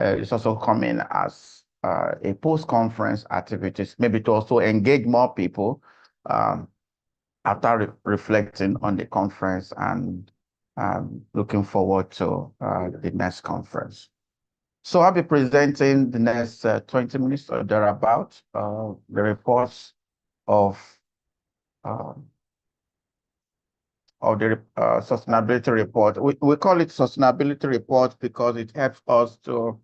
It's also coming as a post-conference activities, maybe to also engage more people um, after reflecting on the conference and looking forward to the next conference. So I'll be presenting the next 20 minutes or thereabout, the reports of um, the sustainability report. We call it sustainability report because it helps us to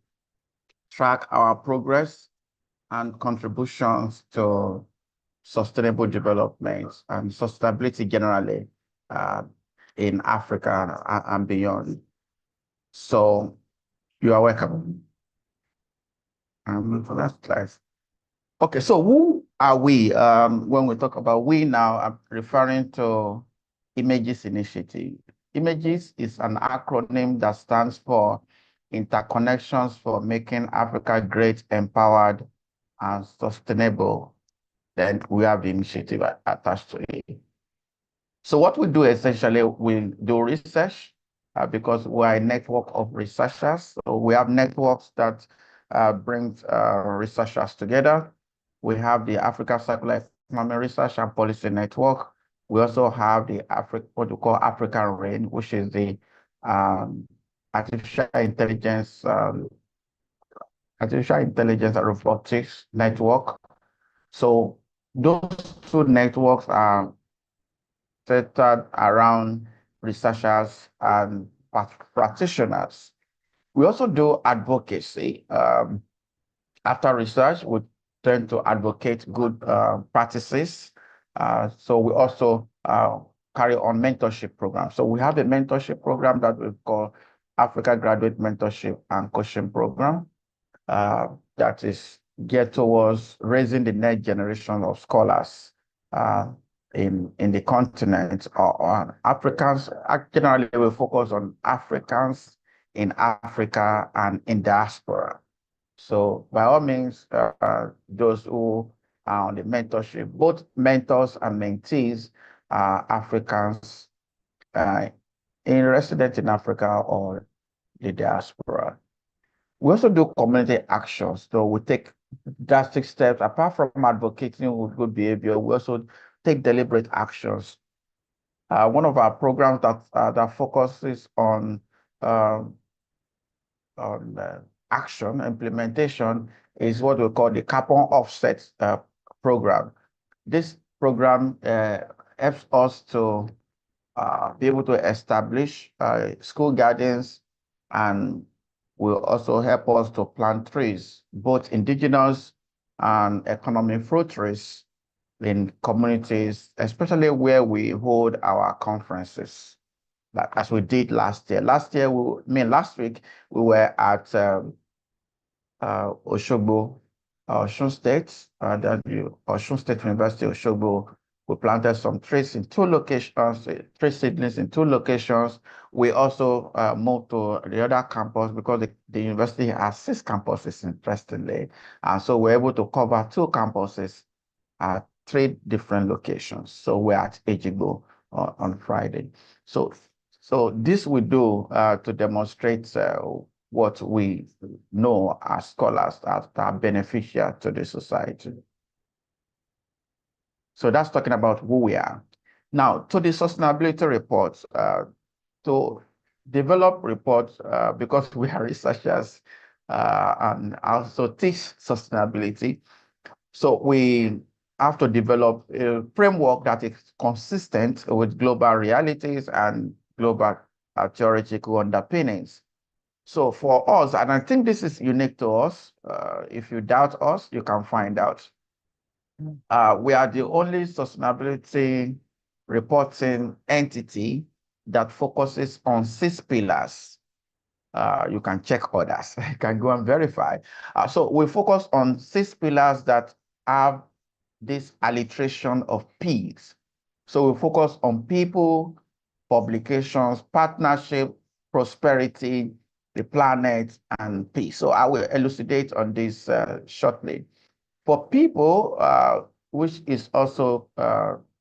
track our progress and contributions to sustainable development and sustainability generally uh, in Africa and beyond. So you are welcome. For that slide. Okay, so who are we? When we talk about we now, I'm referring to Images Initiative. Images is an acronym that stands for Interconnections for Making Africa Great, Empowered, and Sustainable. Then we have the initiative attached to it. So what we do essentially, we do research because we are a network of researchers. So we have networks that bring researchers together. We have the Africa Circular Economy Research and Policy Network. We also have the what we call African RAIN, which is the artificial intelligence and robotics network. So those two networks are centered around researchers and practitioners. We also do advocacy. After research, we tend to advocate good practices. So we also carry on mentorship programs. So we have a mentorship program that we call Africa Graduate Mentorship and Coaching Program that is geared towards raising the next generation of scholars in the continent or on Africans. Generally, we focus on Africans in Africa and in diaspora. So by all means, those who are on the mentorship, both mentors and mentees are Africans in resident in Africa or the diaspora. We also do community actions. So we take drastic steps. Apart from advocating with good behavior, we also take deliberate actions. One of our programs that focuses on action implementation is what we call the carbon offset program. This program helps us to be able to establish school gardens and will also help us to plant trees, both indigenous and economic fruit trees in communities, especially where we hold our conferences, like as we did last year. Last week, we were at Oshogbo, Osun State, Osun State University, Oshogbo. We planted some trees in 2 locations, 3 seedlings in 2 locations. We also moved to the other campus because the university has 6 campuses, interestingly. And so we're able to cover 2 campuses at 3 different locations. So we're at Ejigbo on Friday. So this we do to demonstrate what we know as scholars that are beneficial to the society. So that's talking about who we are. Now, to the sustainability reports, to develop reports, because we are researchers and also teach sustainability. So we have to develop a framework that is consistent with global realities and global theoretical underpinnings. So for us, and I think this is unique to us, if you doubt us, you can find out. We are the only sustainability reporting entity that focuses on 6 pillars. You can check others, you can go and verify. So we focus on 6 pillars that have this alliteration of P's. So we focus on people, publications, partnership, prosperity, the planet, and peace. So I will elucidate on this shortly. For people, which is also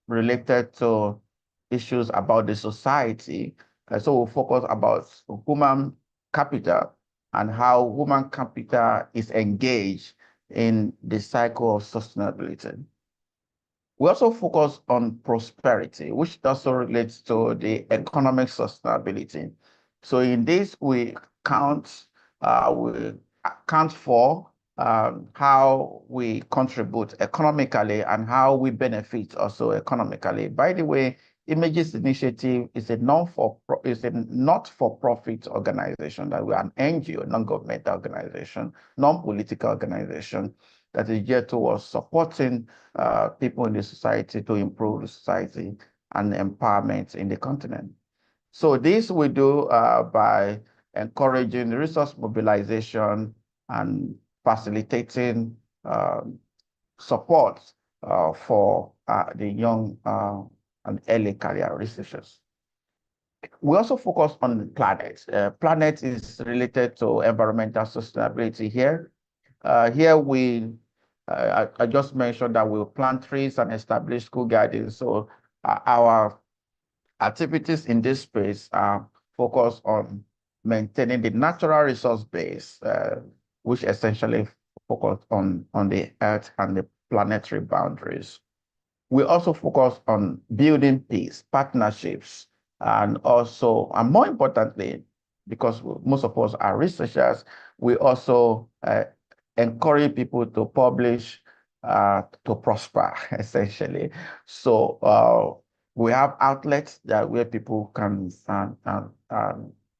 related to issues about the society, so we'll focus about human capital and how human capital is engaged in the cycle of sustainability. We also focus on prosperity, which also relates to the economic sustainability. So in this, we account for how we contribute economically and how we benefit also economically. By the way, Images Initiative is a not-for-profit organization, that we are an NGO, non-governmental organization, non-political organization, that is geared towards supporting people in the society to improve the society and empowerment in the continent. So this we do by encouraging resource mobilization and facilitating support for the young and early career researchers. We also focus on planet. Planet is related to environmental sustainability here. Here I just mentioned that we'll plant trees and establish school gardens. So our activities in this space are focused on maintaining the natural resource base, which essentially focus on the Earth and the planetary boundaries. We also focus on building peace, partnerships, and also, and more importantly, because most of us are researchers, we also encourage people to publish to prosper, essentially. So we have outlets where people can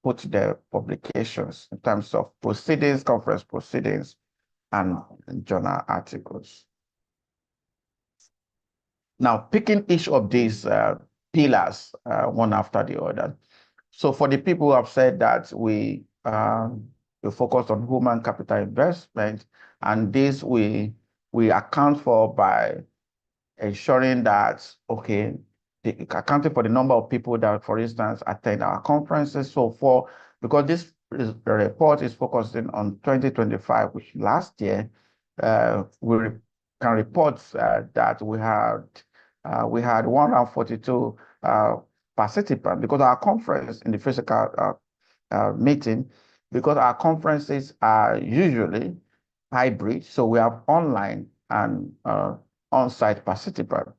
put their publications in terms of proceedings, conference proceedings, and journal articles. Now, picking each of these pillars one after the other. So for the people who have said that we focus on human capital investment, and this we account for by ensuring that, okay, accounting for the number of people that, for instance, attend our conferences. So because this report is focusing on 2025, which last year, we can report that we had 142 participants, because our conference in the physical meeting, because our conferences are usually hybrid, so we have online and on-site participants.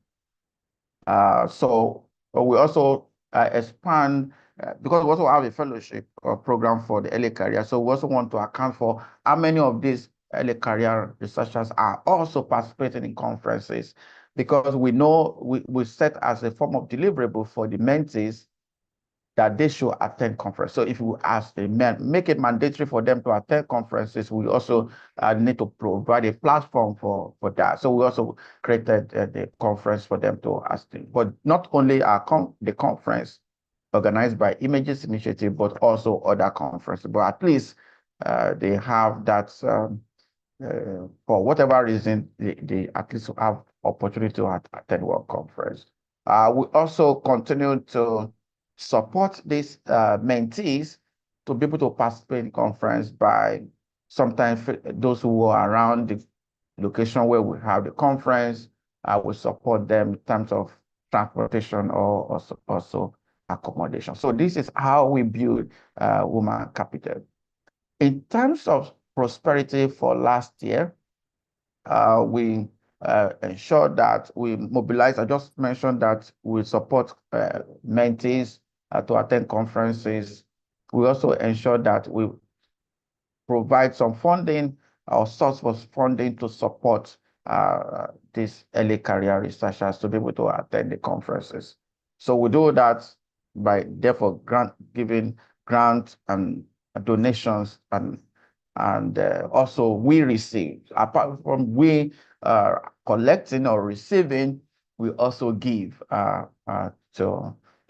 So we also expand, because we also have a fellowship program for the early career. So we also want to account for how many of these early career researchers are also participating in conferences, because we know we set as a form of deliverable for the mentees that they should attend conference. So if we ask the men, make it mandatory for them to attend conferences, we also need to provide a platform for that. So we also created the conference for them to ask them. But not only the conference organized by Images Initiative, but also other conferences. But at least they have that, for whatever reason, they at least have opportunity to attend one conference. We also continue to support these mentees to be able to participate in conference by sometimes those who are around the location where we have the conference, we support them in terms of transportation or also accommodation. So this is how we build human capital. In terms of prosperity for last year, we ensure that we mobilize. I just mentioned that we support mentees to attend conferences. We also ensure that we provide some funding or source for funding to support these early career researchers to be able to attend the conferences. So we do that by therefore giving grants and donations, and also we receive, apart from we collecting or receiving, we also give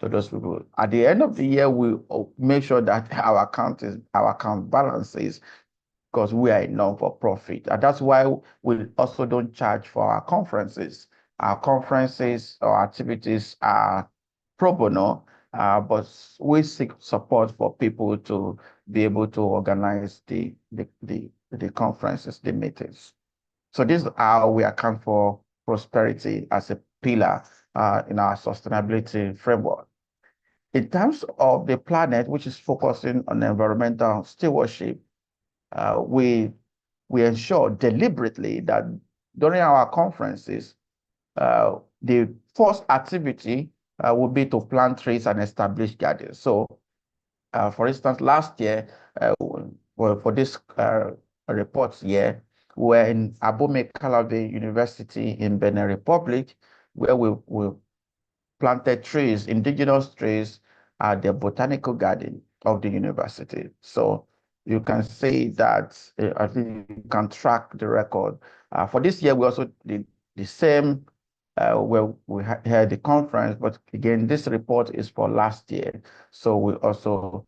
to those people. At the end of the year, we make sure that our account balances, because we are a non-for-profit. And that's why we also don't charge for our conferences. Our conferences or activities are pro bono, but we seek support for people to be able to organize the conferences, the meetings. So this is how we account for prosperity as a pillar in our sustainability framework. In terms of the planet, which is focusing on environmental stewardship, we ensure deliberately that during our conferences, the first activity would be to plant trees and establish gardens. So, for instance, last year, well, for this reports year, we were in Abome Calavi University in Benin Republic, where we planted trees, indigenous trees, at the botanical garden of the university. So you can say that I think you can track the record. For this year, we also did the same where we had the conference, but again, this report is for last year. So we also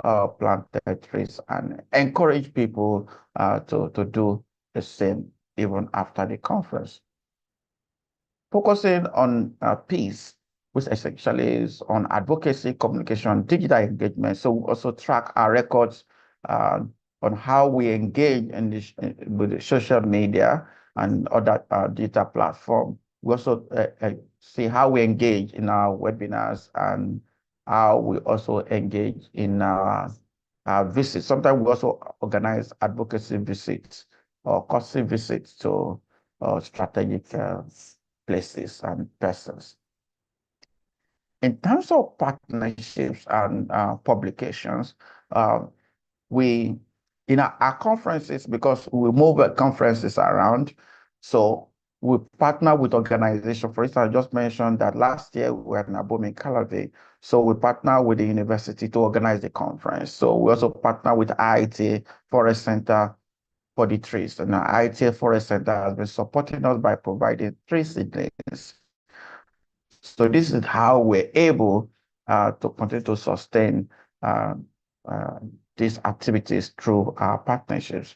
planted trees and encourage people to do the same even after the conference. Focusing on peace, which essentially is on advocacy, communication, digital engagement. So we also track our records on how we engage in this, with the social media and other data platform. We also see how we engage in our webinars and how we also engage in our visits. Sometimes we also organize advocacy visits or courtesy visits to strategic places and persons. In terms of partnerships and publications, we, in our conferences, because we move conferences around, so we partner with organizations. For instance, I just mentioned that last year we were in Abome Calavi, so we partner with the university to organize the conference. So we also partner with IITA Forest Center for the trees, and the IITA Forest Center has been supporting us by providing tree seedlings. So this is how we're able to continue to sustain these activities through our partnerships.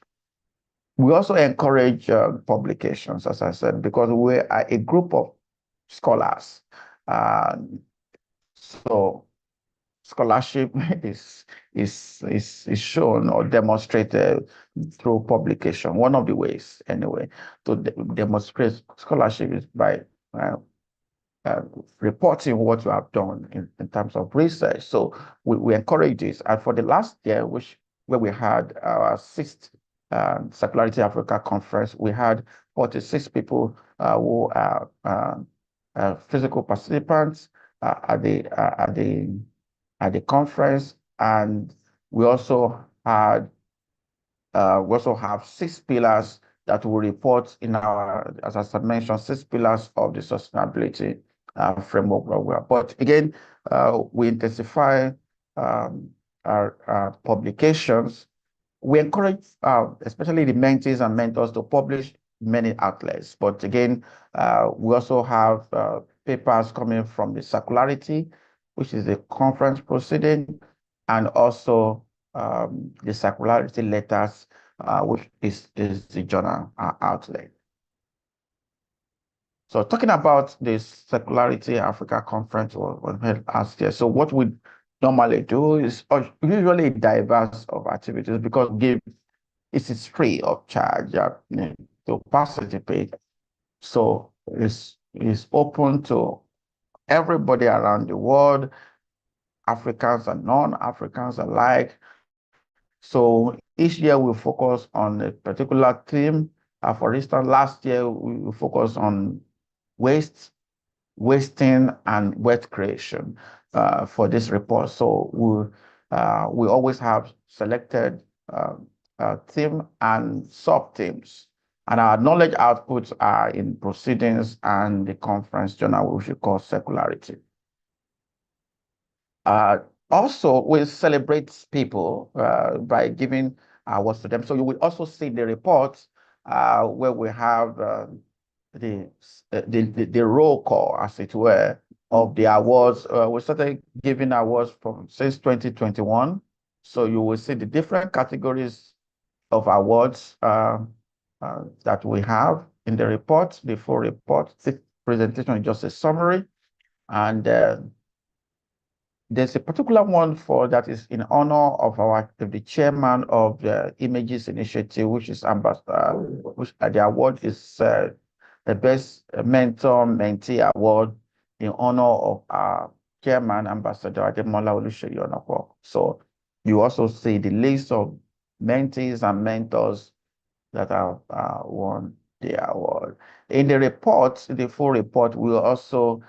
We also encourage publications, as I said, because we are a group of scholars. So scholarship is shown or demonstrated through publication. One of the ways, anyway, to demonstrate scholarship is by reporting what you have done in terms of research. So we encourage this. And for the last year, where we had our sixth Circularity Africa conference, we had 46 people who are physical participants at the conference, and we also have 6 pillars that will report in our, as I mentioned, 6 pillars of the sustainability framework where we are. But again, we intensify our publications. We encourage, especially the mentees and mentors, to publish many outlets. But again, we also have papers coming from the Circularity, which is a conference proceeding, and also the Circularity letters, which is the journal outlet. So talking about this Circularity Africa conference was held last year. So what we normally do is usually diverse of activities, because it is free of charge to participate. So it's open to everybody around the world, Africans and non-Africans alike. So each year we focus on a particular theme. For instance, last year we focused on wasting, and wealth creation for this report. So we always have selected theme and sub-themes. And our knowledge outputs are in proceedings and the conference journal, which we call Circularity. Also, we celebrate people by giving awards to them. So you will also see the reports where we have the roll call, as it were, of the awards. We started giving awards since 2021. So you will see the different categories of awards that we have in the report, the full report. This presentation is just a summary. And there's a particular one that is in honor of the chairman of the Images Initiative, which is Ambassador, which the award is the Best Mentor-Mentee Award in honor of our chairman, Ambassador Ademola Oluseyi Onapo. So you also see the list of mentees and mentors that have won the award. In the report, the full report, will also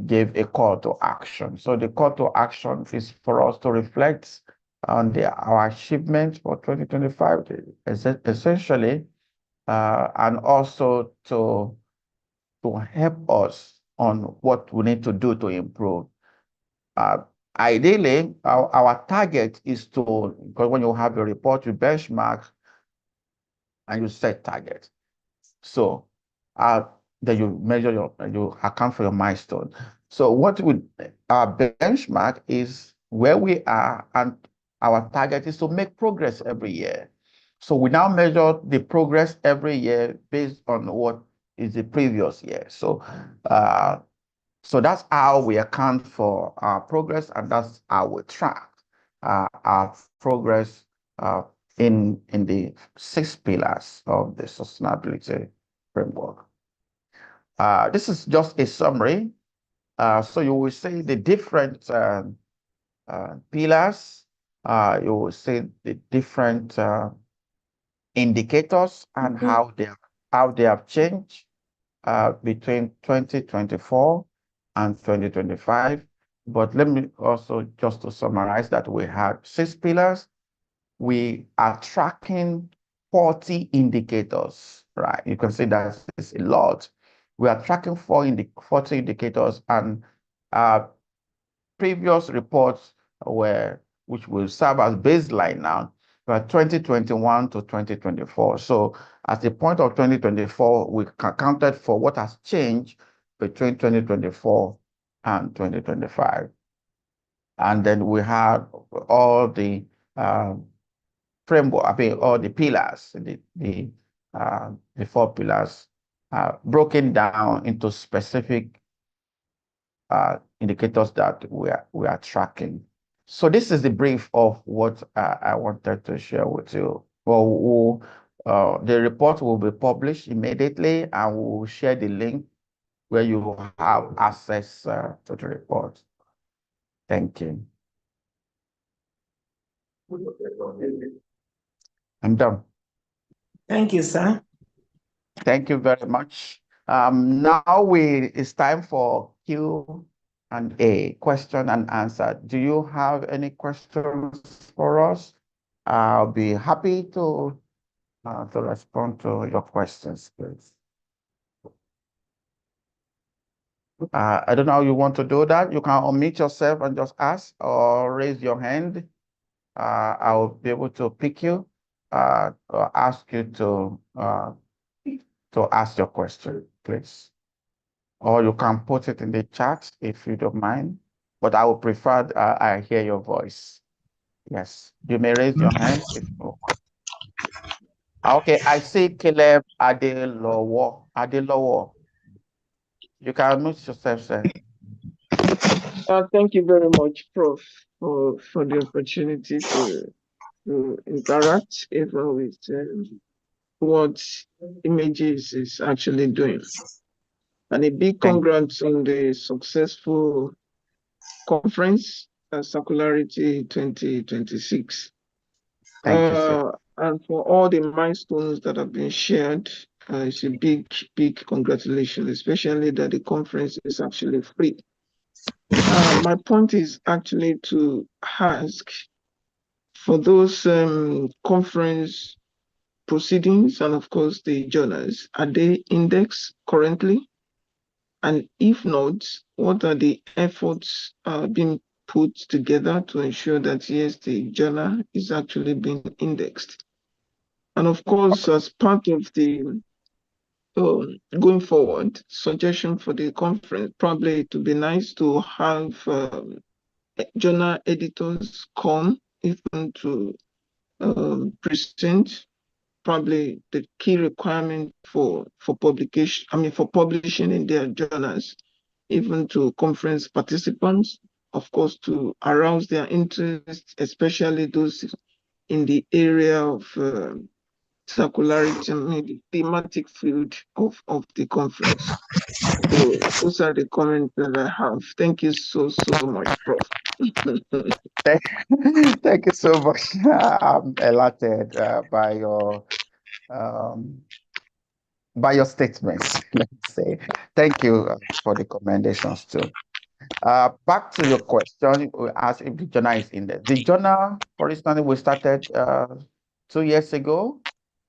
give a call to action. So the call to action is for us to reflect on our achievements for 2025, essentially, and also to help us on what we need to do to improve. Ideally, our target is to, because when you have a report, you benchmark and you set targets. So then you measure you account for your milestone. So what our benchmark is where we are, and our target is to make progress every year. So we now measure the progress every year based on what is the previous year. So so that's how we account for our progress, and that's how we track our progress in the 6 pillars of the sustainability framework. This is just a summary. So you will see the different pillars. You will see the different indicators and how they have changed between 2024 and 2025. But let me also just to summarize that we have 6 pillars. We are tracking 40 indicators, right? You can see that it's a lot. We are tracking 40 indicators, and previous reports which will serve as baseline now, were 2021 to 2024. So at the point of 2024, we accounted for what has changed between 2024 and 2025. And then we have all the framework, all the pillars, the 4 pillars, broken down into specific indicators that we are tracking. So this is the brief of what I wanted to share with you. Well, the report will be published immediately, and we will share the link where you have access to the report. Thank you. I'm done. Thank you, sir. Thank you very much. Now it's time for Q&A, question and answer. Do you have any questions for us? I'll be happy to respond to your questions, please. I don't know how you want to do that. You can unmute yourself and just ask, or raise your hand. I'll be able to pick you, or ask you to ask your question, please. Or you can put it in the chat if you don't mind, but I would prefer I hear your voice. Yes, you may raise your hand if you want. Okay, I see Caleb Adelowo. You can unmute yourself, sir. Thank you very much, Prof, for the opportunity to interact even with what Images is actually doing. And a big congrats on the successful conference, Circularity 2026. Thank you, sir. And for all the milestones that have been shared, it's a big congratulations, especially that the conference is actually free. My point is actually to ask for those conference proceedings and of course the journals, are they indexed currently? And if not, what are the efforts being put together to ensure that yes, the journal is actually being indexed? And of course, as part of the going forward, suggestion for the conference, probably it would be nice to have journal editors come even to present probably the key requirement for publication, for publishing in their journals, even to conference participants, of course, to arouse their interest, especially those in the area of circularity, the thematic field of the conference. So those are the comments that I have. Thank you so much, Prof. Thank you so much. I'm elated um, by your statements. Let's say thank you for the commendations too. Back to your question, we asked if the journal is in there. The journal, for instance, we started 2 years ago,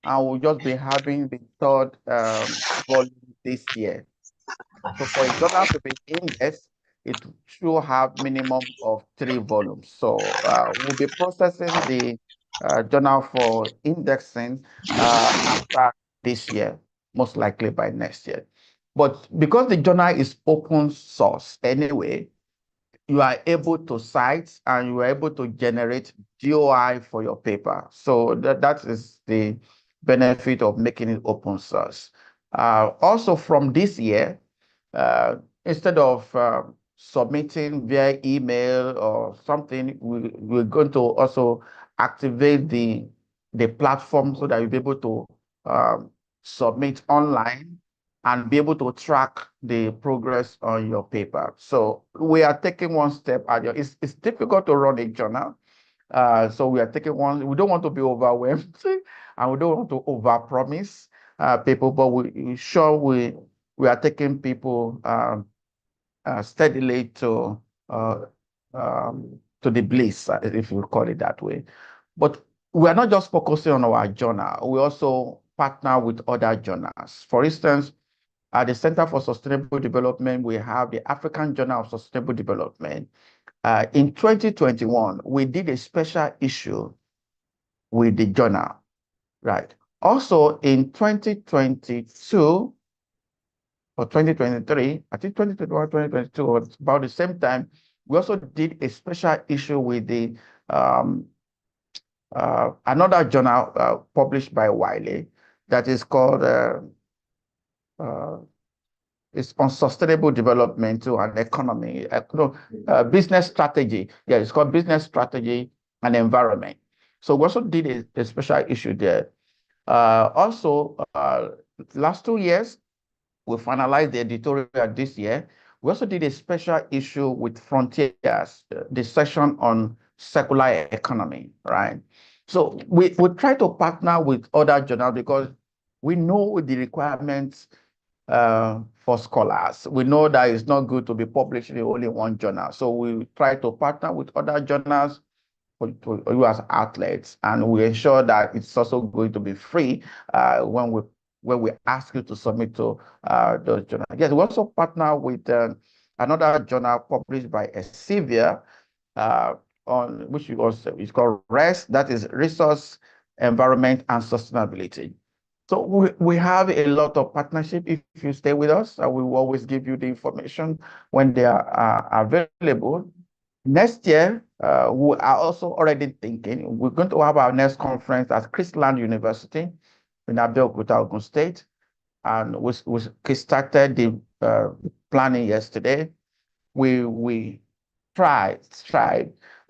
and we'll just be having the third volume this year. So for a journal to be indexed, it should have minimum of 3 volumes. So we'll be processing the journal for indexing after this year, most likely by next year. But because the journal is open source anyway, you are able to cite and you are able to generate DOI for your paper. So that is the benefit of making it open source. Also from this year, instead of submitting via email or something, we're going to also activate the platform so that you'll be able to submit online and be able to track the progress on your paper. So we are taking one step at your, it's difficult to run a journal. So we are taking one, we don't want to be overwhelmed and we don't want to overpromise people, but we are taking people steadily uh, to the bliss, if you call it that way. But we are not just focusing on our journal, we also partner with other journals. For instance, at the Center for Sustainable Development, we have the African Journal of Sustainable Development. In 2021, we did a special issue with the journal, right? Also in 2022 or 2023, I think 2021, 2022, was about the same time, we also did a special issue with the another journal published by Wiley that is called it's on sustainable development and economy, business strategy. Yeah, it's called business strategy and environment. So we also did a special issue there. Also, last 2 years, we finalized the editorial this year. We also did a special issue with Frontiers, the section on circular economy, right? So we try to partner with other journals because we know the requirements for scholars. We know that it's not good to be published in only one journal. So we try to partner with other journals to you as outlets, and we ensure that it's also going to be free when we ask you to submit to those journals. Yes, we also partner with another journal published by Elsevier on which is called REST, that is Resource, Environment, and Sustainability. So we have a lot of partnership. If you stay with us, we will always give you the information when they are available. Next year, we are also already thinking, we're going to have our next conference at Christland University in Abeokuta, Ogun State. And we started the planning yesterday. We tried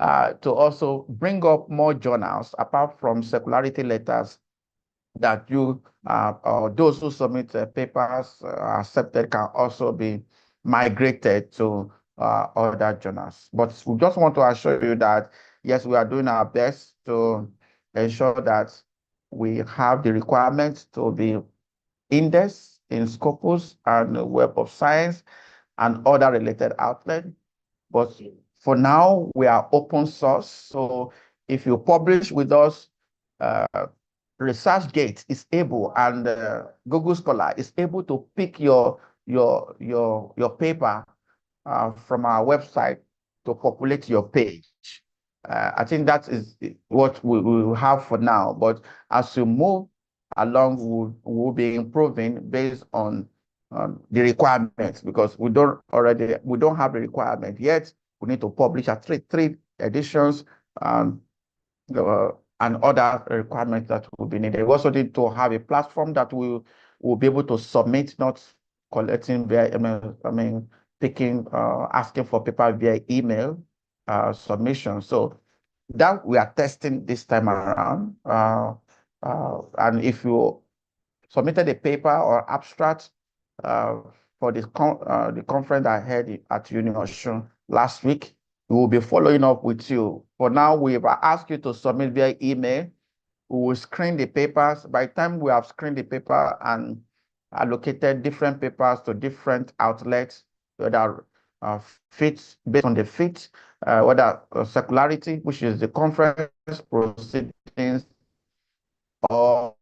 to also bring up more journals apart from circularity letters that you or those who submit papers accepted can also be migrated to other journals. But we just want to assure you that, yes, we are doing our best to ensure that we have the requirements to be indexed in Scopus and Web of Science and other related outlets. But for now, we are open source. So if you publish with us, ResearchGate is able, and Google Scholar is able to pick your paper from our website to populate your page. I think that is what we will have for now. But as we move along, we'll be improving based on the requirements, because we don't have the requirement yet. We need to publish at three editions and other requirements that will be needed. We also need to have a platform that will be able to submit, not collecting via, asking for paper via email submission. So that we are testing this time around. And if you submitted a paper or abstract for the conference I had at Uni Osun last week, We will be following up with you. For now, we've asked you to submit via email. We will screen the papers. By the time we have screened the paper and allocated different papers to different outlets, whether fits based on the fit, whether circularity, which is the conference proceedings, or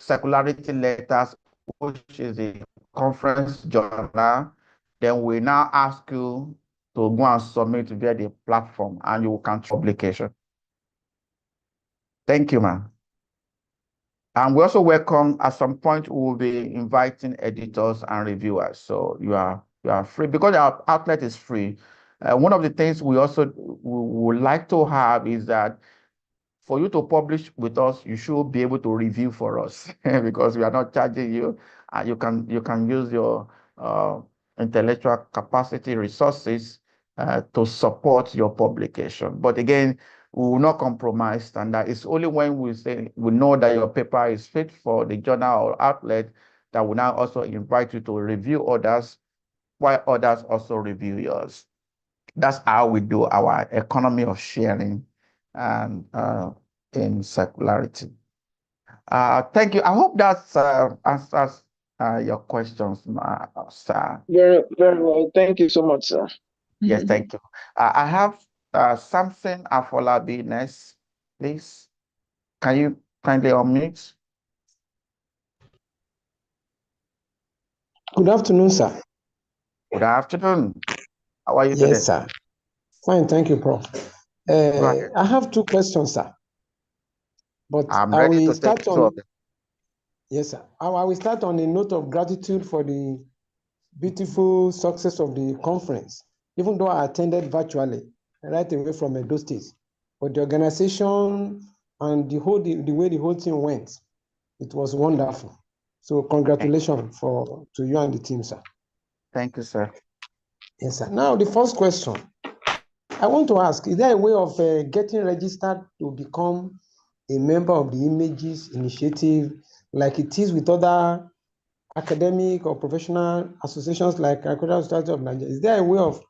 circularity letters, which is the conference journal, then we now ask you to go and submit via the platform and you can publication. Thank you, ma'am. And we also welcome, at some point, we will be inviting editors and reviewers. So you are free because our outlet is free. One of the things we also would like to have is that for you to publish with us, you should be able to review for us because we are not charging you. You can use your intellectual capacity resources to support your publication. But again, we will not compromise standard. It's only when we say we know that your paper is fit for the journal or outlet that we now also invite you to review others, while others also review yours. That's how we do our economy of sharing and in circularity. Thank you. I hope that answers your questions, sir. Very, very well. Thank you so much, sir. Yes, thank you. I have Samson Afolabi next, please. Can you kindly unmute? Good afternoon, sir. Good afternoon. How are you today? Yes, sir. Fine, thank you, Prof. I have two questions, sir. But I'm I ready will to take start two on. of them. Yes, sir. I will start on a note of gratitude for the beautiful success of the conference, even though I attended virtually right away from Edo State. But the organization and the way the whole thing went, it was wonderful. So congratulations to you and the team, sir. Thank you, sir. Yes, sir. Now, the first question I want to ask, is there a way of getting registered to become a member of the Images Initiative like it is with other academic or professional associations like Agricultural Society of Nigeria? Is there a way of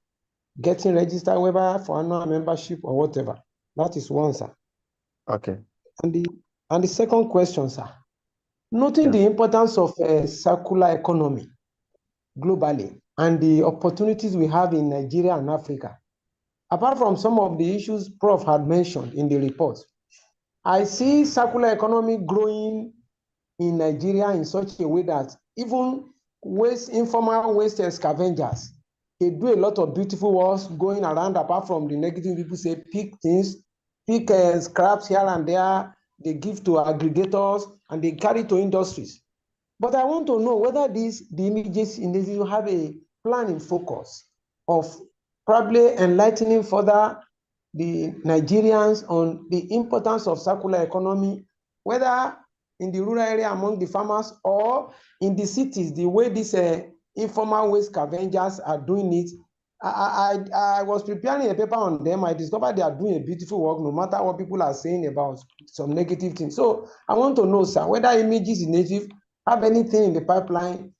getting registered, whether for annual membership or whatever? That is one, sir. Okay. And the second question, sir, noting the importance of circular economy globally and the opportunities we have in Nigeria and Africa, apart from some of the issues Prof had mentioned in the report, I see circular economy growing in Nigeria in such a way that even informal waste scavengers, they do a lot of beautiful works going around, apart from the negative people say pick things, pick scraps here and there, they give to aggregators and they carry to industries. But I want to know whether the Images Initiative have a plan in focus of probably enlightening further the Nigerians on the importance of circular economy, whether in the rural area among the farmers or in the cities, the way these informal waste scavengers are doing it. I was preparing a paper on them. I discovered they are doing a beautiful work, no matter what people are saying about some negative things. So I want to know, sir, whether Images Initiative have anything in the pipeline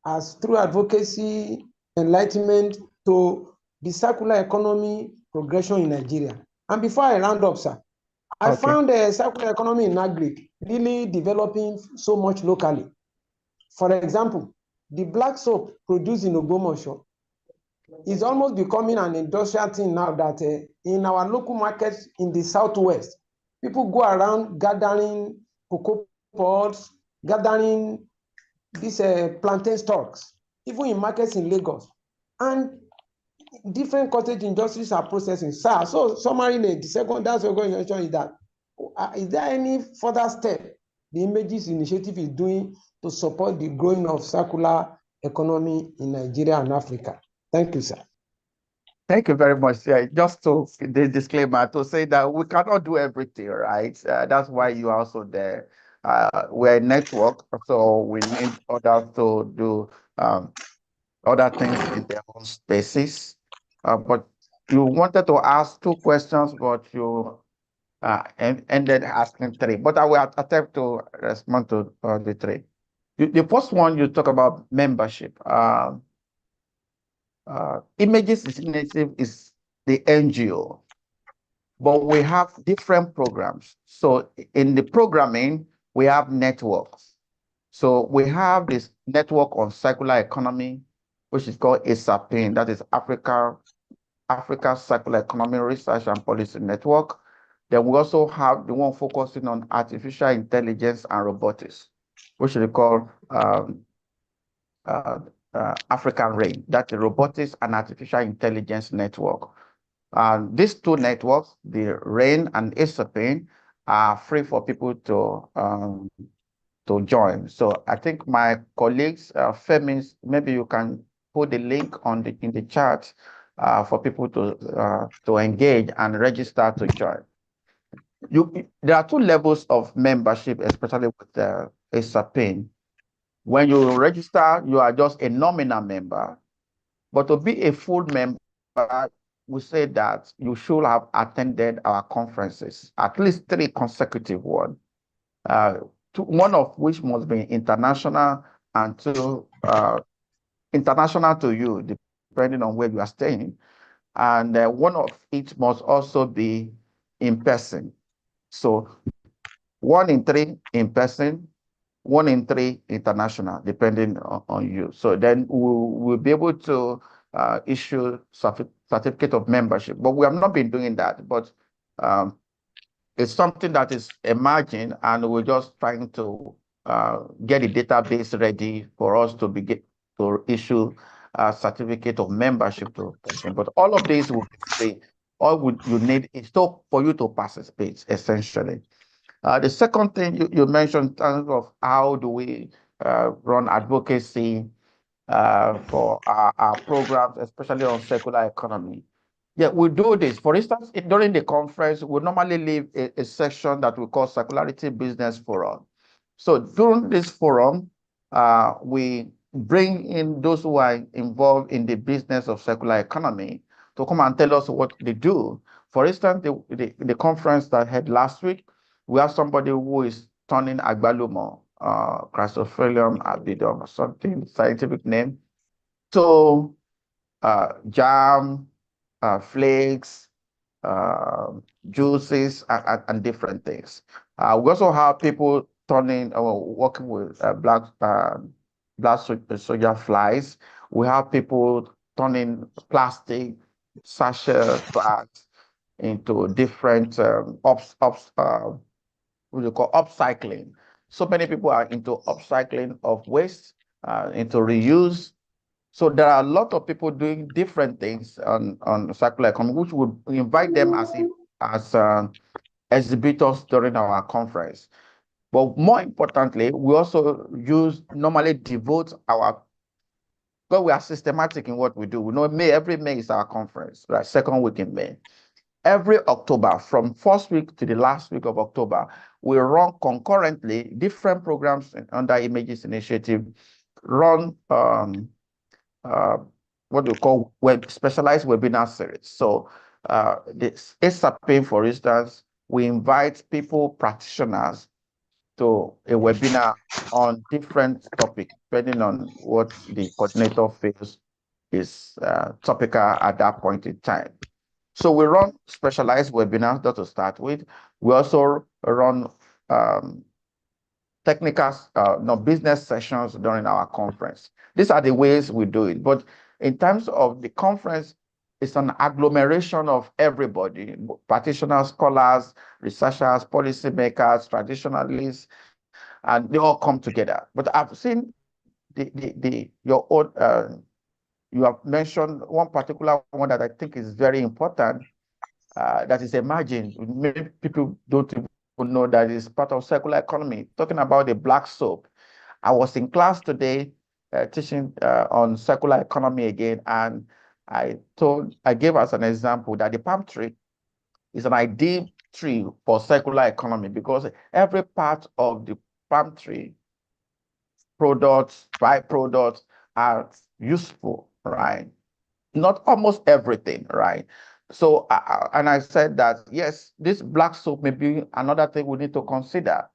as through advocacy, enlightenment to the circular economy progression in Nigeria. And before I round up, sir, I found the circular economy in agri really developing so much locally. For example, the black soap produced in Ogbomoso is almost becoming an industrial thing now that in our local markets in the southwest, people go around gathering cocoa pods, gathering these plantain stalks, even in markets in Lagos. And different cottage industries are processing. Sir, so summarily, the second question is that, is there any further step the Images Initiative is doing to support the growing of circular economy in Nigeria and Africa? Thank you, sir. Thank you very much. Yeah, just to the disclaimer to say that we cannot do everything, right? That's why you are also there. We're a network, so we need others to do other things in their own spaces. But you wanted to ask two questions, but you ended asking three. But I will attempt to respond to the three. The first one, you talk about membership. Images Initiative is the NGO, but we have different programs. So in the programming, we have networks. So we have this network on circular economy, which is called ASAPIN, that is Africa Circular Economy Research and Policy Network. Then we also have the one focusing on artificial intelligence and robotics, which we call African RAIN, that's the Robotics and Artificial Intelligence Network. These two networks, the RAIN and ASAPIN, are free for people to join. So I think my colleagues, Femi, maybe you can put the link in the chat for people to engage and register to join. There are two levels of membership, especially with ASAPIN. When you register, you are just a nominal member, but to be a full member, we say that you should have attended our conferences, at least 3 consecutive ones, one of which must be international and 2 international to you, depending on where you are staying. And one of it must also be in person. So 1 in 3 in person, 1 in 3 international, depending on you. So then we'll be able to issue certificate of membership. But we have not been doing that. But it's something that is emerging, and we're just trying to get a database ready for us to begin to issue a certificate of membership to a person. But all of these will be free. All you need is for you to participate, essentially. The second thing you mentioned in terms of how do we run advocacy for our programs, especially on circular economy. Yeah, we do this. For instance, during the conference, we normally leave a section that we call Circularity Business Forum. So during this forum, we bring in those who are involved in the business of circular economy to come and tell us what they do. For instance, the conference that I had last week, we have somebody who is turning agbalumo, Crassophyllum albidum, or something, scientific name, to jam, flakes, juices, and different things. We also have people working with black soldier flies. We have people turning plastic sachet bags into different what you call upcycling. So many people are into upcycling of waste, into reuse. So there are a lot of people doing different things on circular economy, which would invite them as exhibitors during our conference. But more importantly, we also normally devote because we are systematic in what we do. We know every May is our conference, right? 2nd week in May. Every October, from 1st week to the last week of October, we run concurrently different programs under Images Initiative, run what we call specialized webinar series. So this ASAPIN, for instance, we invite practitioners to a webinar on different topics, depending on what the coordinator feels is topical at that point in time. So we run specialized webinars to start with. We also run technical, business sessions during our conference. These are the ways we do it. But in terms of the conference, it's an agglomeration of everybody, practitioners, scholars, researchers, policymakers, traditionalists, and they all come together. But I've seen your own, you have mentioned one particular one that I think is very important, that is emerging. Many people don't even know that it's part of circular economy, talking about the black soap. I was in class today teaching on circular economy again, and I gave us an example that the palm tree is an ideal tree for circular economy because every part of the palm tree products, byproducts are useful, right? Not almost everything, right? So, and I said that, yes, this black soap may be another thing we need to consider.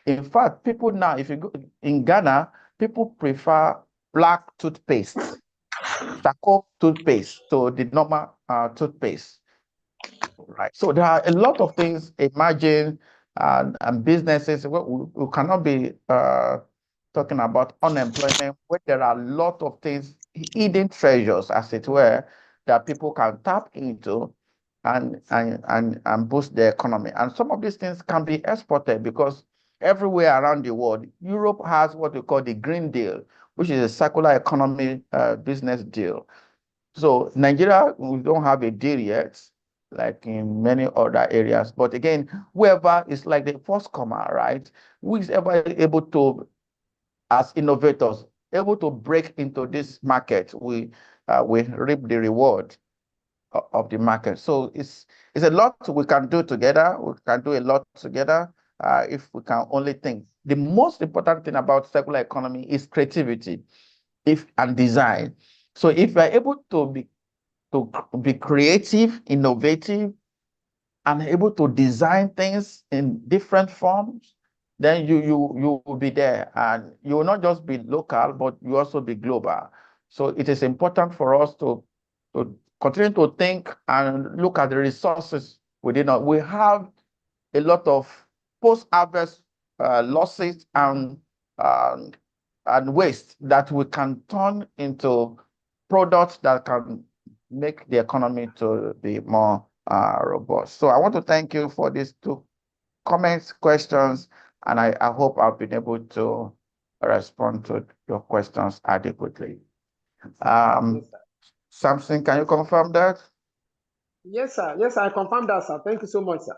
In fact, people now, if you go in Ghana, people prefer black toothpaste, charcoal toothpaste, to the normal toothpaste, right? So there are a lot of things emerging and businesses. We cannot be talking about unemployment when there are a lot of things, hidden treasures, as it were, that people can tap into and boost the economy. And some of these things can be exported because everywhere around the world, Europe has what we call the Green Deal, which is a circular economy business deal. So Nigeria, we don't have a deal yet, like in many other areas. But again, whoever is like the first comer, right? Who is ever able to, as innovators, able to break into this market, we reap the reward of the market. So it's a lot we can do together. We can do a lot together if we can only think. The most important thing about circular economy is creativity, and design. So if we're able to be creative, innovative, and able to design things in different forms, then you will be there, and you will not just be local, but you also be global. So it is important for us to continue to think and look at the resources within us. We have a lot of post-harvest losses and waste that we can turn into products that can make the economy to be more robust. So I want to thank you for these two comments, questions, and I hope I've been able to respond to your questions adequately. Samson, can you confirm that? Yes, sir. Yes, I confirm that, sir. Thank you so much, sir.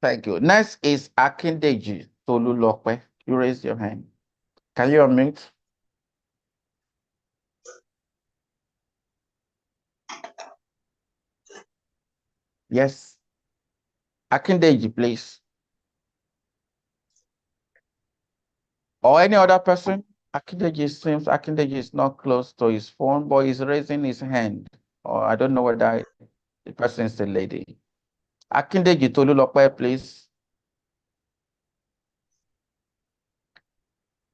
Thank you. Next is Akindeji Tolulope. You raise your hand. Can you unmute? Yes. Akindeji, please. Or any other person? Akindeji seems Akindeji is not close to his phone, but he's raising his hand. Or I don't know whether the person is a lady. Akindeji Tolulope, please.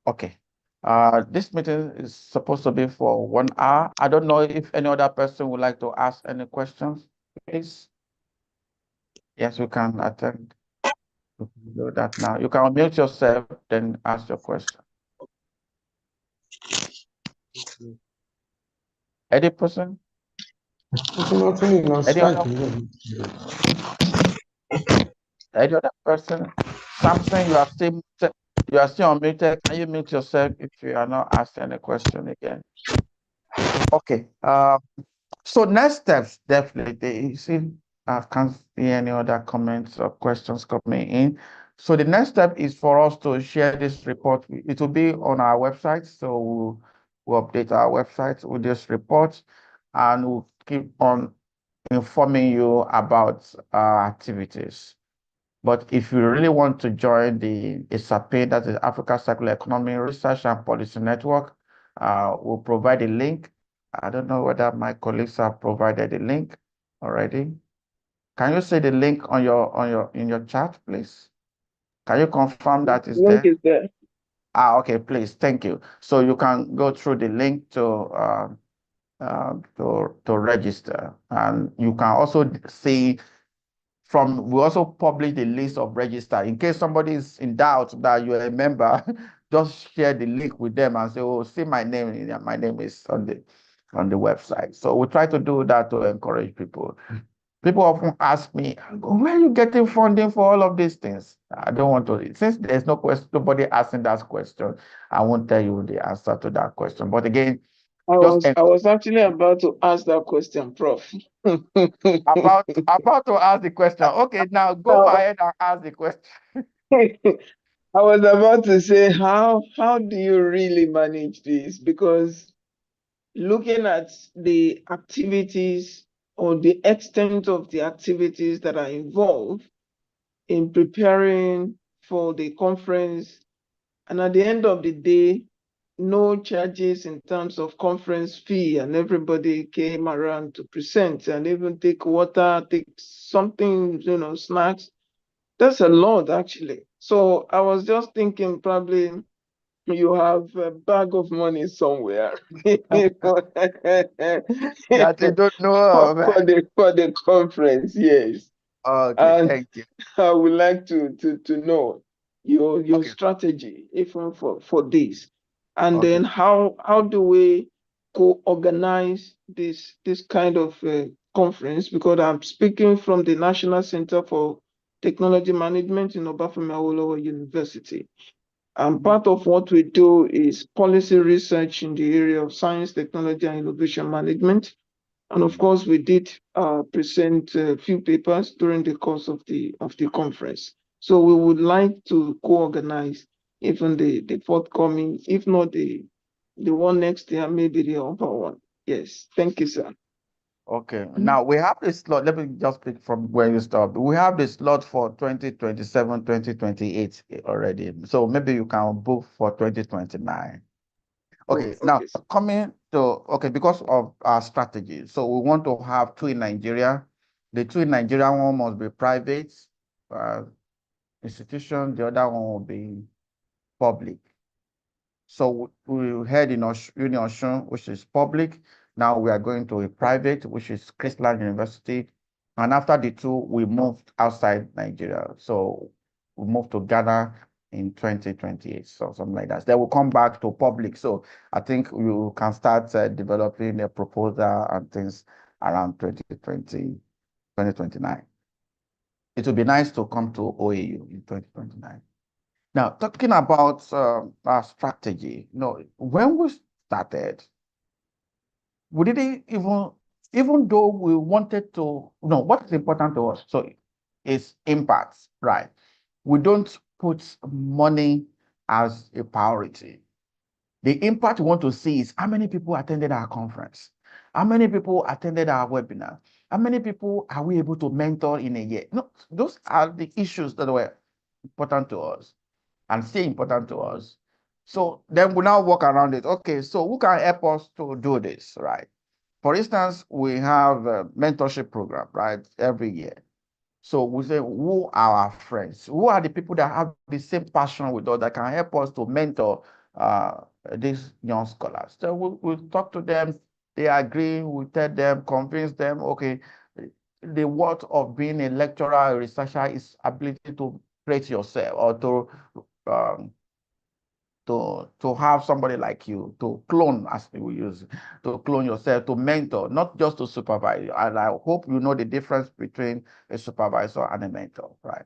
Okay. This meeting is supposed to be for 1 hour. I don't know if any other person would like to ask any questions, please. Yes, you can attend. You can do that now. You can unmute yourself, then ask your question. Any person? Any other person? Samson, you are still unmuted. Can you mute yourself if you are not asked any question again? Okay. So next steps, definitely. You see, I can't see any other comments or questions coming in. So the next step is for us to share this report. It will be on our website. So we'll update our website with this report, and we'll keep on informing you about our activities. But if you really want to join the ASAPE, that is Africa Circular Economy Research and Policy Network, we'll provide a link. I don't know whether my colleagues have provided a link already. Can you see the link in your chat, please? Can you confirm that is there? Link is there. Okay, please, thank you. So you can go through the link to register, and you can also see we also publish the list of register in case somebody is in doubt that you're a member. Just share the link with them and say, "Oh, see my name. My name is on the website." So we try to do that to encourage people. People often ask me, "Where are you getting funding for all of these things?" I don't want to, since there's no question, nobody asking that question, I won't tell you the answer to that question. But again, I was actually about to ask that question, Prof. about to ask the question. Okay, now go ahead and ask the question. I was about to say, how do you really manage this? Because looking at the activities or the extent of the activities that are involved in preparing for the conference, and at the end of the day, no charges in terms of conference fee, and everybody came around to present and even take water, take something, snacks. That's a lot, actually. So I was just thinking probably you have a bag of money somewhere That you don't know for, of. for the conference, yes. Okay, And thank you. I would like to know your Okay, strategy even for this. And okay. then how do we co-organize this kind of conference? Because I'm speaking from the National Center for Technology Management in Obafemi Awolowo University. And part of what we do is policy research in the area of science, technology, and innovation management. And of course, we did present a few papers during the course of the conference. So we would like to co-organize even the forthcoming, if not the one next year, maybe the other one. Yes, thank you, sir. Okay, now we have this slot. Let me just pick from where you stopped. We have the slot for 2027, 2028 already. So maybe you can book for 2029. Okay, now Okay, sir. coming to, okay, because of our strategy. So we want to have two in Nigeria. The two in Nigeria, one must be private institution, the other one will be public. So we had in Union Osun, which is public. Now we are going to a private, which is Christland University. And after the two, we moved outside Nigeria. So we moved to Ghana in 2028, so something like that. Then we'll come back to public. So I think you can start developing a proposal and things around 2020, 2029. It would be nice to come to OAU in 2029. Now, talking about our strategy, when we started, we didn't even though we wanted to, what is important to us? So it's impact, right? We don't put money as a priority. The impact we want to see is how many people attended our conference, how many people attended our webinar, how many people are we able to mentor in a year? No, those are the issues that were important to us and still important to us. So then we now work around it. Okay, so who can help us to do this, right? For instance, we have a mentorship program, right, every year. So we say, who are our friends? Who are the people that have the same passion with us that can help us to mentor these young scholars? So we'll talk to them. They agree. We tell them, convince them. Okay, the worth of being a lecturer, a researcher is ability to create yourself or um, to have somebody like you, to clone, as we use, to clone yourself, to mentor, not just to supervise. And I hope you know the difference between a supervisor and a mentor, right?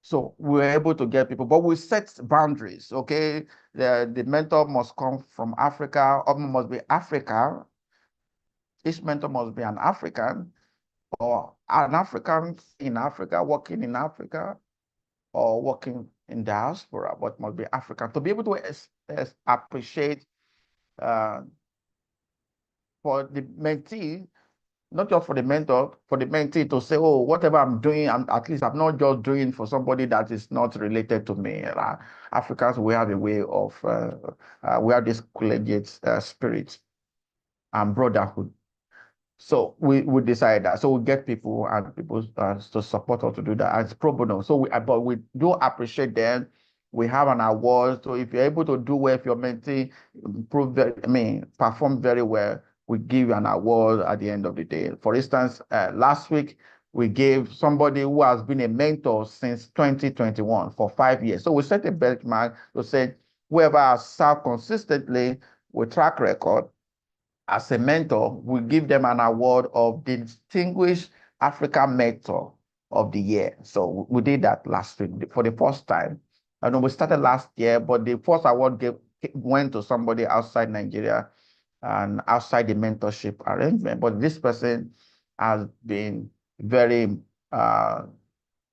So we're able to get people, but we set boundaries, okay? The mentor must come from Africa, or must be Africa. Each mentor must be an African, or an African in Africa, working in Africa, or working in diaspora, but must be African to be able to appreciate for the mentee, not just for the mentor, for the mentee to say, oh, whatever I'm doing, at least I'm not just doing for somebody that is not related to me. Africans, we have a way of, we have this collegiate spirit and brotherhood. So we decide that. So we get people and people to support us to do that. And it's pro bono. So but we do appreciate them. We have an award. So if you're able to do well, if your mentee perform very well, we give you an award at the end of the day. For instance, last week we gave somebody who has been a mentor since 2021 for 5 years. So we set a benchmark to say whoever has served consistently with track record as a mentor, we give them an award of the Distinguished African Mentor of the Year. So we did that last week for the first time. I know we started last year, but the first award went to somebody outside Nigeria and outside the mentorship arrangement. But this person has been very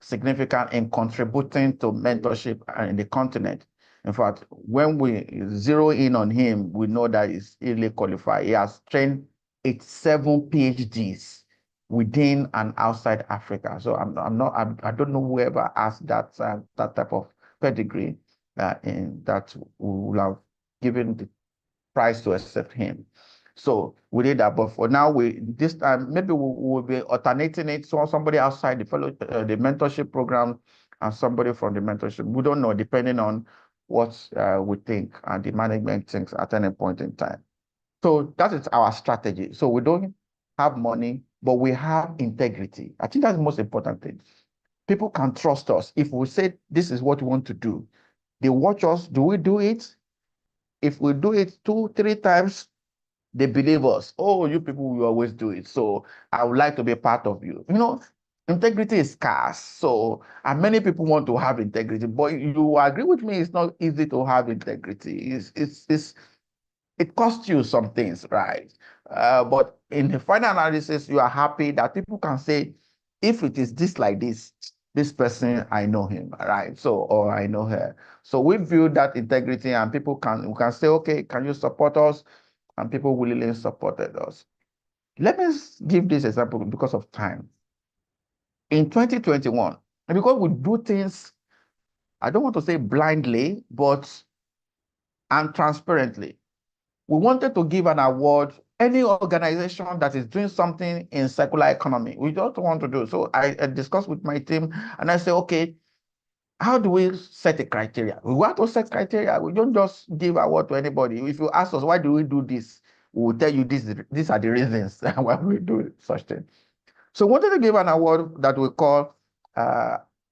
significant in contributing to mentorship in the continent. In fact, when we zero in on him, we know that he's easily qualified. He has trained 87 PhDs within and outside Africa. So I don't know whoever has that type of pedigree in that will have given the prize to accept him. So we did that, but for now, this time maybe we'll be alternating it. So somebody outside the mentorship program and somebody from the mentorship. We don't know, depending on what we think and the management thinks at any point in time. So that is our strategy. So we don't have money, but we have integrity. I think that's the most important thing. People can trust us. If we say this is what we want to do, they watch us. Do we do it? If we do it 2, 3 times, they believe us. Oh, you people will always do it. So I would like to be a part of you. Integrity is scarce. So, and many people want to have integrity, but you agree with me, it's not easy to have integrity. It costs you some things, right? But in the final analysis, you are happy that people can say, if it is this like this person, I know him, right? So, or I know her. So we view that integrity, and we can say, okay, can you support us? And people willingly supported us. Let me give this example because of time. In 2021, because we do things, I don't want to say blindly, but and transparently. We wanted to give an award any organization that is doing something in circular economy. We don't want to do. So I discussed with my team and I said, okay, how do we set a criteria? We want to set criteria. We don't just give award to anybody. If you ask us, why do we do this? We will tell you these are the reasons why we do such thing. So we wanted to give an award that we call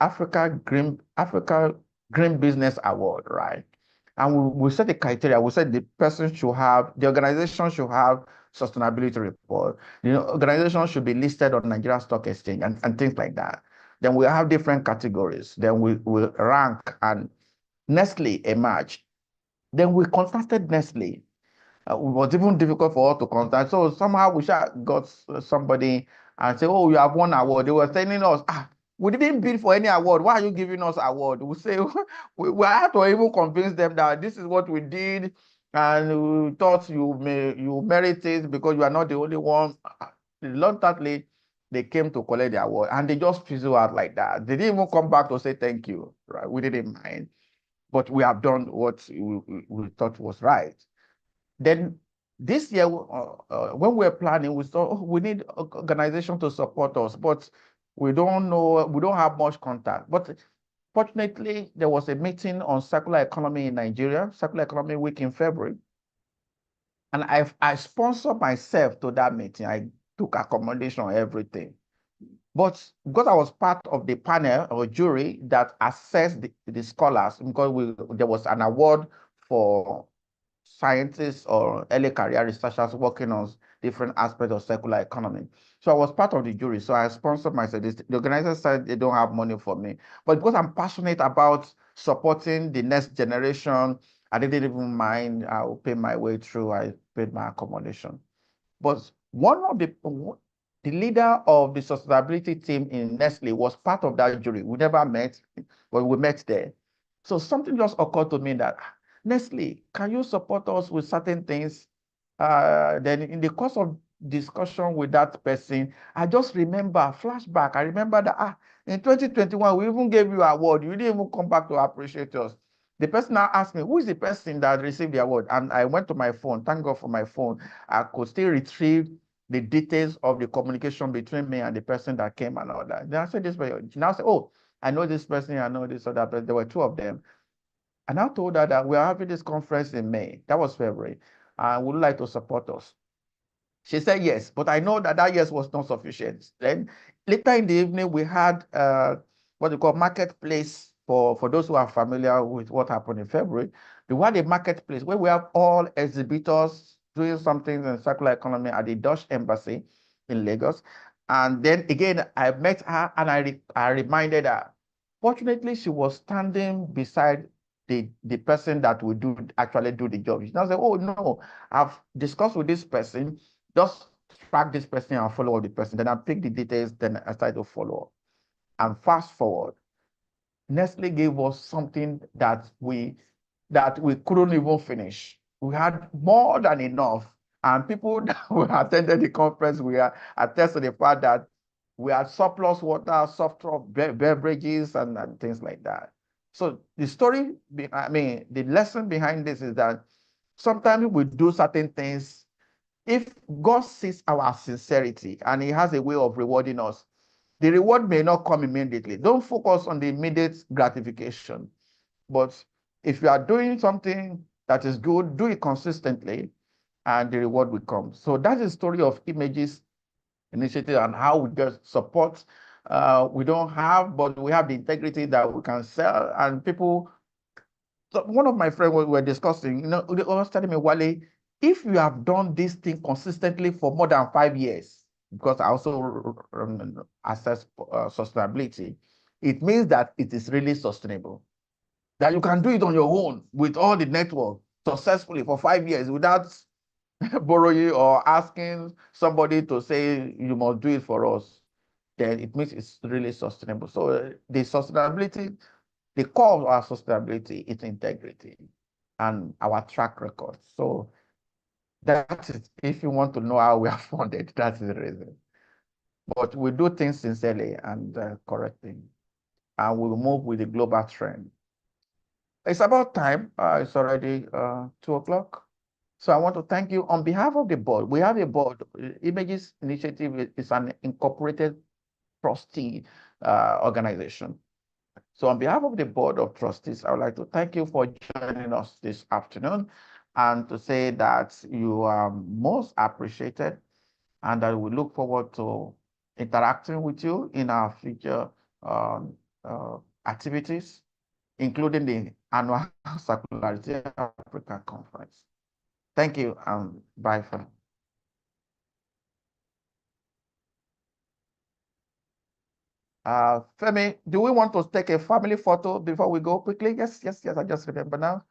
Africa Green Business Award, right? And we set the criteria. We said the organization should have sustainability report. Organization should be listed on Nigeria Stock Exchange and things like that. Then we have different categories. Then we will rank, and Nestle emerged. Then we contacted Nestle. It was even difficult for us to contact. So somehow we got somebody and say, oh, you have won award. They were telling us, we didn't bid for any award. Why are you giving us award? We say, we had to even convince them that this is what we did, and we thought you merit it because you are not the only one. Reluctantly, they came to collect the award, and they just fizzle out like that. They didn't even come back to say thank you. Right? We didn't mind, but we have done what we thought was right. Then this year, when we were planning, we thought, we need organization to support us, but we don't have much contact. But fortunately, there was a meeting on circular economy in Nigeria, Circular Economy Week in February. And I sponsored myself to that meeting. I took accommodation, everything. But because I was part of the panel or jury that assessed the scholars, because there was an award for scientists or early career researchers working on different aspects of circular economy. So I was part of the jury. So I sponsored myself. The organizer said they don't have money for me. But because I'm passionate about supporting the next generation, I didn't even mind. I will pay my way through. I paid my accommodation. But one of the leader of the sustainability team in Nestle was part of that jury. We never met, but we met there. So something just occurred to me that, Nestle, can you support us with certain things? Then in the course of discussion with that person, I just flashback. I remember that in 2021, we even gave you an award. You didn't even come back to appreciate us. The person now asked me, who is the person that received the award? And I went to my phone. Thank God for my phone. I could still retrieve the details of the communication between me and the person that came and all that. Then I said, this person. Now I said, oh, I know this person, I know this other person. There were 2 of them. And I told her that we are having this conference in May. That was February. And would like to support us. She said yes, but I know that yes was not sufficient. Then later in the evening, we had what we call marketplace for those who are familiar with what happened in February. We had a marketplace where we have all exhibitors doing something in circular economy at the Dutch embassy in Lagos. And then again, I met her and I reminded her. Fortunately, she was standing beside the person that will actually do the job. She now said, oh no, I've discussed with this person, just track this person and follow up the person. Then I pick the details, then I start to follow up. And fast forward, Nestle gave us something that we couldn't even finish. We had more than enough. And people that who attended the conference, we attest to the fact that we had surplus water, soft beverages, and things like that. So the story, the lesson behind this is that sometimes we do certain things. If God sees our sincerity and He has a way of rewarding us, the reward may not come immediately. Don't focus on the immediate gratification, but If you are doing something that is good, do it consistently, and the reward will come. So that is the story of Images Initiative and how we just support. We don't have, but we have the integrity that we can sell, and people. So one of my friends we were discussing, they was telling me, Wale, if you have done this thing consistently for more than 5 years, because I also assess sustainability, it means that it is really sustainable. That you can do it on your own with all the network successfully for 5 years without borrowing or asking somebody to say you must do it for us. Then it means it's really sustainable. So the sustainability, the core of our sustainability is integrity and our track record. So that is, if you want to know how we are funded, that's the reason. But we do things sincerely and correctly, and we will move with the global trend. It's about time. It's already 2 o'clock. So I want to thank you on behalf of the board. We have a board. Images Initiative is an incorporated trustee organization. So on behalf of the Board of Trustees, I would like to thank you for joining us this afternoon and to say that you are most appreciated and that we look forward to interacting with you in our future activities, including the annual Circularity Africa Conference. Thank you and bye for now. Femi, do we want to take a family photo before we go quickly? Yes, I just remember now.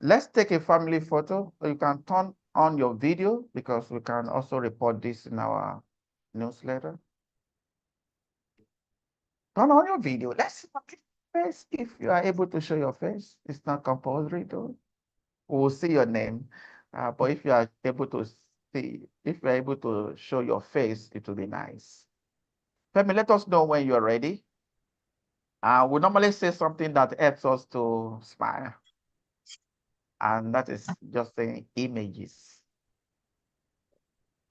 Let's take a family photo. You can turn on your video because we can also report this in our newsletter. Turn on your video. Let's see your face. If you are able to show your face, it's not compulsory though. We'll see your name. But if you are able to if you're able to show your face, it will be nice. Femi, let us know when you're ready. We normally say something that helps us to smile. And that is just saying images.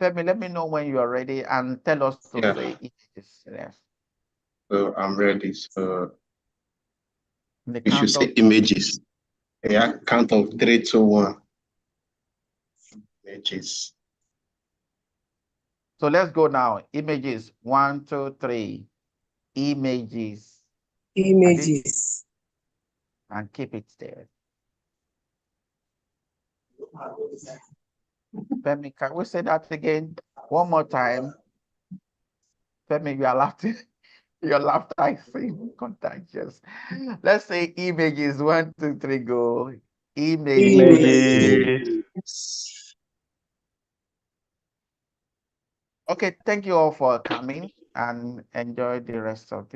Femi, let me know when you are ready and tell us to say images. Yes. So I'm ready. So We should say images. Yeah, count of 3, 2, 1. Images. So let's go now. Images. 1, 2, 3. Images. Images. And keep it there. Femi, can we say that again? One more time. Femi, you are laughing. Your laughter is contagious. Let's say images. 1, 2, 3, go. Images. Okay, thank you all for coming and enjoy the rest of the